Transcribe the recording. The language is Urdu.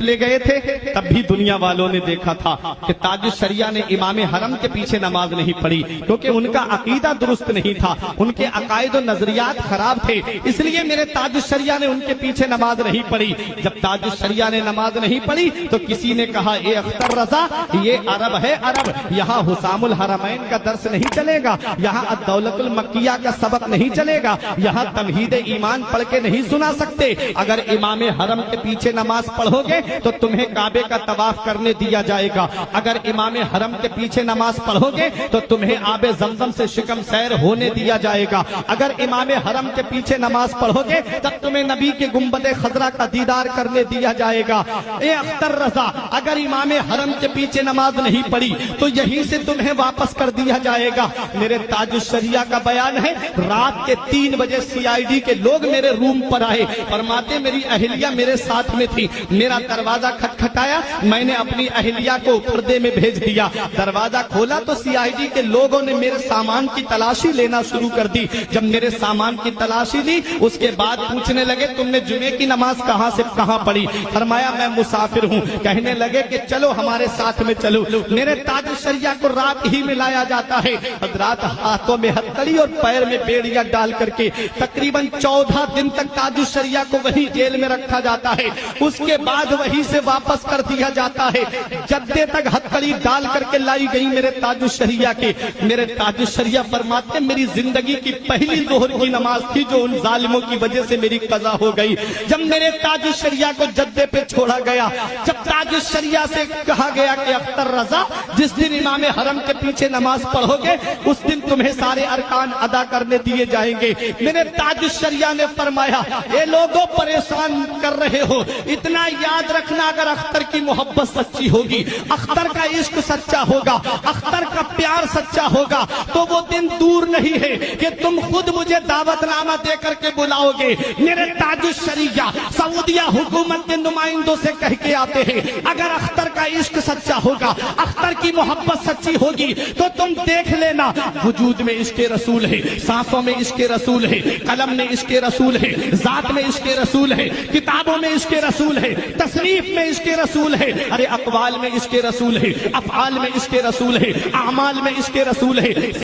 لے گئے تھے تب بھی دنیا والوں نے دیکھا تھا کہ تاج الشریعہ نے امام حرم کے پیچھے نماز نہیں پڑھی، کیونکہ ان کا عقیدہ درست نہیں تھا، ان کے عقائد و نظریات خراب تھے، اس لیے میرے تاج الشریعہ نے ان کے پیچھے نماز نہیں پڑھی۔ جب تاج الشریعہ نے نماز نہیں پڑھی تو کسی نے کہا اے اختر رضا، یہ عرب ہے عرب، یہاں حسام الحرمین کا درس نہیں چلے گا، یہاں الدولت المکیہ کا سبق نہیں چلے گا، یہاں تمہید ایمان پڑھ کے نہیں سنا سکتے، اگر امام حرم کے پیچھے نماز پڑھو گے تو تمہیں کعبے کا طواف کرنے دیا جائے گا، اگر امام حرم کے پیچھے نماز پڑھو گے تو تمہیں آب زمزم سے شکم سیر ہونے دیا جائے گا، اگر امام حرم کے پیچھے نماز پڑھو گے تب تمہیں نبی کے گنبد خضرا کا دیدار کرنے دیا جائے گا۔ اے اختر رضا، اگر امام حرم کے پیچھے نماز نہیں پڑھی تو یہیں سے تمہیں واپس کر دیا جائے گا۔ میرے تاج الشریعہ کا بیان ہے، رات کے 3 بجے CID کے لوگ میرے روم پر آئے، فرماتے میری اہلیہ میرے ساتھ میں تھی، میرا دروازہ کھٹکھٹایا، میں نے اپنی اہلیہ کو پردے میں بھیج دیا، دروازہ کھولا تو CID کے لوگوں نے میرے سامان کی تلاشی لینا شروع کر دی، جب میرے سامان کی تلاشی لی اس کے بعد پوچھنے لگے تم نے جمعے کی نماز کہاں سے کہاں پڑھی، فرمایا میں مسافر ہوں، کہنے لگے کہ چلو ہمارے ساتھ میں چلو، میرے تاج الشریعہ کو رات ہی میں لایا جاتا ہے، حضرات ہاتھوں میں ہتھکڑی اور پیر میں بیڑیاں ڈال کر کے تقریباً 14 دن تک تاج الشریعہ کو وہی جیل میں رکھا جاتا ہے، اس کے بعد وہی سے واپس کر دیا جاتا ہے، جدے تک ہتھکڑی ڈال کر کے لائی گئی میرے تاج الشریعہ کے۔ میرے تاج الشریعہ فرماتے میری زندگی کی پہلی ظہر کی نماز تھی جو ان ظالموں کی وجہ سے میری قضا ہو گئی، جب میرے تاج الشریعہ کو جدے پہ چھوڑا گیا، جب تاج الشریعہ سے کہا گیا کہ اختر رضا جس دن امام حرم کے پیچھے نماز پڑھو گے اس دن تمہیں سارے ارکان ادا کرنے دیے جائیں گے، میرے تاج الشریعہ نے فرمایا اے لوگوں پریشان کر رہے ہو، اتنا یاد رکھنا اگر اختر کی محبت سچی ہوگی، اختر کا عشق سچا ہوگا، اختر کا پیار سچا ہوگا تو وہ دن دور نہیں ہے کہ تم خود مجھے دعوت نامہ دے کر کے بلاؤ گے۔ میرے تاج الشریعہ سعودیہ حکومت کے نمائندوں سے کہہ کے آتے ہیں اگر اختر کا عشق سچا ہوگا، اختر کی محبت سچی ہوگی تو تم دیکھ لینا وجود میں عشق رسول ہے، سانسوں میں عشق رسول ہے، قلم میں عشق رسول ہے، ذات میں عشق رسول ہے، کتابوں میں عشق رسول ہے، تصنیف میں عشق رسول ہے، ارے اقوال میں عشق رسول ہے، افعال میں عشق رسول ہے، اعمال میں عشق رسول ہے۔